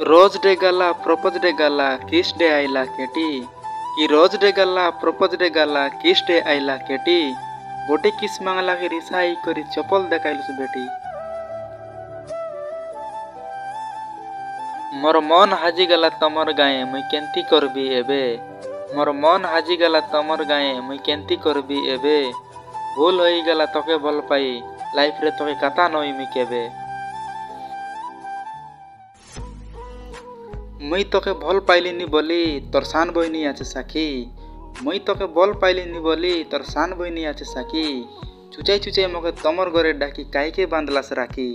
Rose day गला propose day गला किस डे आइला केटी कि रोज डे गला प्रपोज डे गला किस डे आइला केटी गोटे किस मांगला के रिसाई करी चपल देखाइलुस बेटी। मोर मन हाजी गला तमर गाए मुई केंती करबी एबे। मोर मन हाजी गला तमर गाए मुई केंती करबी एबे। भूल होई गला तोके भल पाई लाइफ रे तोके कता नई मी केबे। मुई तोके भल पाइलिनी बोली तोर सान बहिनी आछे साखी। मुई तोके भल पाइलिनी बोली तोर सान बहिनी आछे साखी। चुचाई चुचाई मके तमर घरे डाकी काहे के बांधलास राखी।